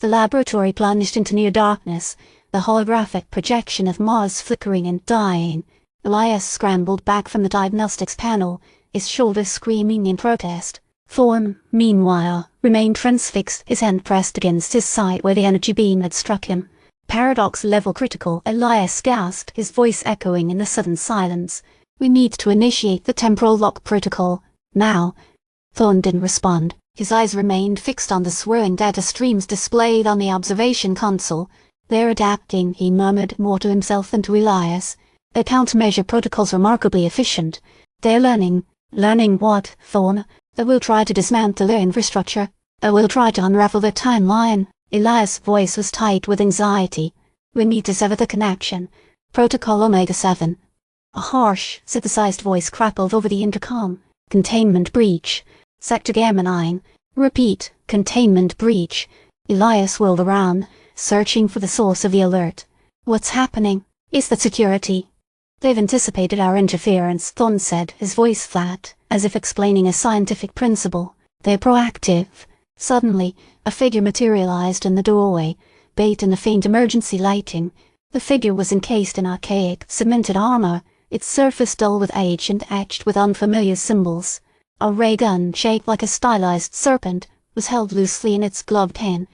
The laboratory plunged into near darkness, the holographic projection of Mars flickering and dying. Elias scrambled back from the diagnostics panel, his shoulders screaming in protest. Thorne, meanwhile, remained transfixed, his hand pressed against his side where the energy beam had struck him. Paradox level critical, Elias gasped, his voice echoing in the sudden silence. We need to initiate the temporal lock protocol. Now. Thorne didn't respond. His eyes remained fixed on the swirling data streams displayed on the observation console. They're adapting, he murmured more to himself than to Elias. Their countermeasure protocol's remarkably efficient. They're learning. Learning what, Thorne? They will try to dismantle their infrastructure. They will try to unravel their timeline. Elias' voice was tight with anxiety. We need to sever the connection. Protocol Omega-7. A harsh, synthesized voice crackled over the intercom. Containment breach. Sector Gamma 9. Repeat, containment breach. Elias whirled around, searching for the source of the alert. What's happening? Is that security? They've anticipated our interference, Thorne said, his voice flat, as if explaining a scientific principle. They're proactive. Suddenly, a figure materialized in the doorway, bathed in the faint emergency lighting. The figure was encased in archaic, cemented armor, its surface dull with age and etched with unfamiliar symbols. A ray gun, shaped like a stylized serpent, was held loosely in its gloved hand.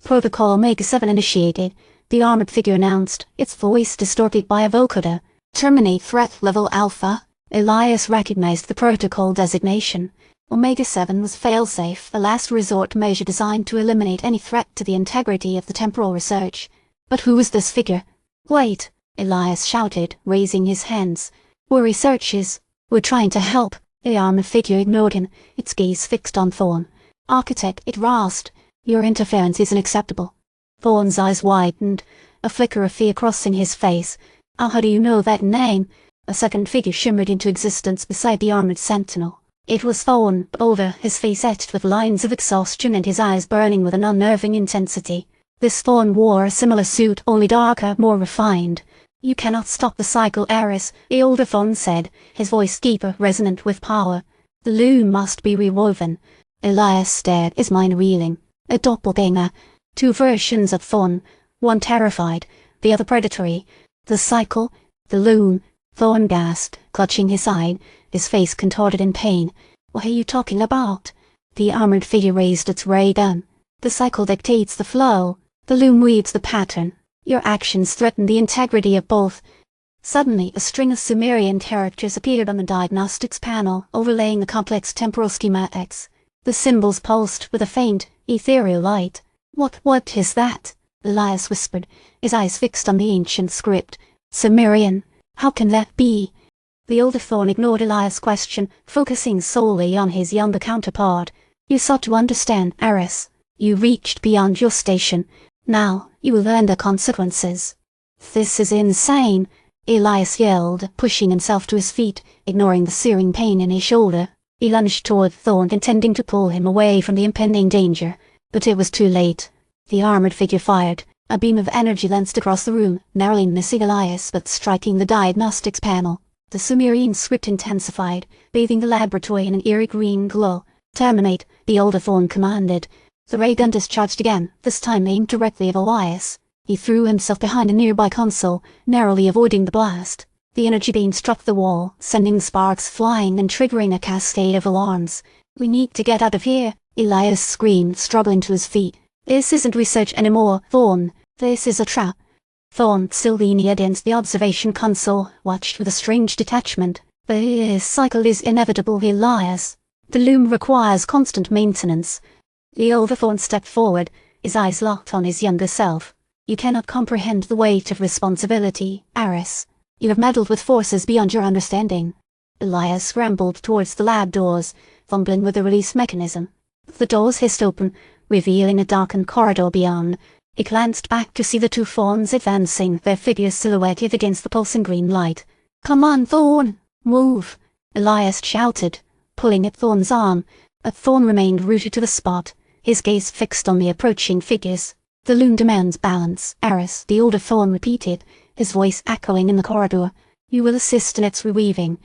Protocol Omega-7 initiated, the armored figure announced, its voice distorted by a vocoder. Terminate threat level Alpha. Elias recognized the protocol designation. Omega-7 was failsafe, a last resort measure designed to eliminate any threat to the integrity of the temporal research. But who was this figure? Wait, Elias shouted, raising his hands. We're researchers. We're trying to help. The armored figure ignored him, its gaze fixed on Thorne. Architect, it rasped. Your interference isn't acceptable. Thorne's eyes widened, a flicker of fear crossing his face. How do you know that name? A second figure shimmered into existence beside the armored sentinel. It was Thorne, older, his face etched with lines of exhaustion and his eyes burning with an unnerving intensity. This Thorne wore a similar suit, only darker, more refined. You cannot stop the cycle, Aris, the older Thorne said, his voice deeper, resonant with power. The loom must be rewoven. Elias stared, his mind reeling. A doppelganger. Two versions of Thorne, one terrified, the other predatory. The cycle, the loom. Thorne gasped, clutching his side, his face contorted in pain. What are you talking about? The armored figure raised its ray gun. The cycle dictates the flow. The loom weaves the pattern. Your actions threaten the integrity of both. Suddenly, a string of Sumerian characters appeared on the diagnostics panel, overlaying the complex temporal schematics. The symbols pulsed with a faint, ethereal light. What is that? Elias whispered, his eyes fixed on the ancient script. Sumerian. How can that be? The older Thorne ignored Elias' question, focusing solely on his younger counterpart. You sought to understand, Aris. You reached beyond your station. Now, you will learn the consequences. This is insane, Elias yelled, pushing himself to his feet, ignoring the searing pain in his shoulder. He lunged toward Thorne, intending to pull him away from the impending danger. But it was too late. The armored figure fired. A beam of energy lanced across the room, narrowly missing Elias but striking the diagnostics panel. The Sumerian script intensified, bathing the laboratory in an eerie green glow. Terminate, the older Thorne commanded. The ray gun discharged again, this time aimed directly at Elias. He threw himself behind a nearby console, narrowly avoiding the blast. The energy beam struck the wall, sending sparks flying and triggering a cascade of alarms. We need to get out of here, Elias screamed, struggling to his feet. This isn't research anymore, Thorne. This is a trap. Thorne, still leaning against the observation console, watched with a strange detachment. This cycle is inevitable, Elias. The loom requires constant maintenance. The older Thorne stepped forward, his eyes locked on his younger self. You cannot comprehend the weight of responsibility, Aris. You have meddled with forces beyond your understanding. Elias scrambled towards the lab doors, fumbling with the release mechanism. The doors hissed open, revealing a darkened corridor beyond. He glanced back to see the two Thornes advancing, their figures silhouetted against the pulsing green light. Come on, Thorne! Move! Elias shouted, pulling at Thorne's arm, but Thorne remained rooted to the spot, his gaze fixed on the approaching figures. The loom demands balance, Aris, the older Thorne repeated, his voice echoing in the corridor. You will assist in its reweaving.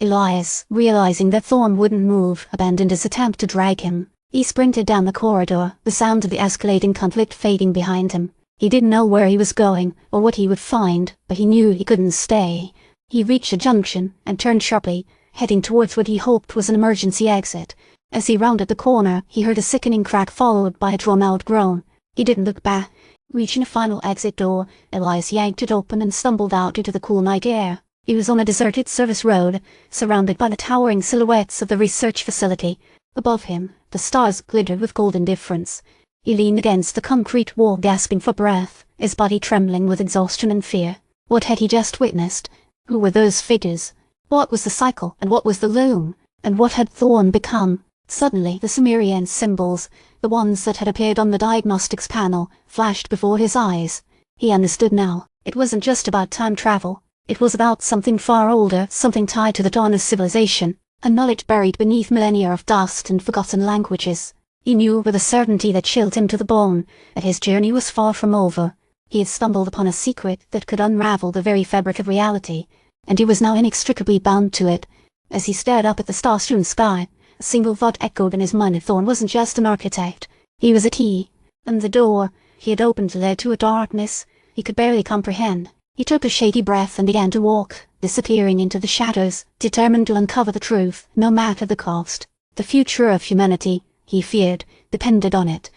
Elias, realizing that Thorne wouldn't move, abandoned his attempt to drag him. He sprinted down the corridor, the sound of the escalating conflict fading behind him. He didn't know where he was going, or what he would find, but he knew he couldn't stay. He reached a junction, and turned sharply, heading towards what he hoped was an emergency exit. As he rounded the corner, he heard a sickening crack followed by a drawn-out groan. He didn't look back. Reaching a final exit door, Elias yanked it open and stumbled out into the cool night air. He was on a deserted service road, surrounded by the towering silhouettes of the research facility. Above him, the stars glittered with golden difference. He leaned against the concrete wall, gasping for breath, his body trembling with exhaustion and fear. What had he just witnessed? Who were those figures? What was the cycle, and what was the loom? And what had Thorne become? Suddenly, the Sumerian symbols, the ones that had appeared on the diagnostics panel, flashed before his eyes. He understood now. It wasn't just about time travel. It was about something far older, something tied to the dawn of civilization, a knowledge buried beneath millennia of dust and forgotten languages. He knew with a certainty that chilled him to the bone that his journey was far from over. He had stumbled upon a secret that could unravel the very fabric of reality, and he was now inextricably bound to it. As he stared up at the star-strewn sky, a single thought echoed in his mind. Thorne wasn't just an architect. He was a key, and the door he had opened led to a darkness he could barely comprehend. He took a shaky breath and began to walk, disappearing into the shadows, determined to uncover the truth, no matter the cost. The future of humanity, he feared, depended on it,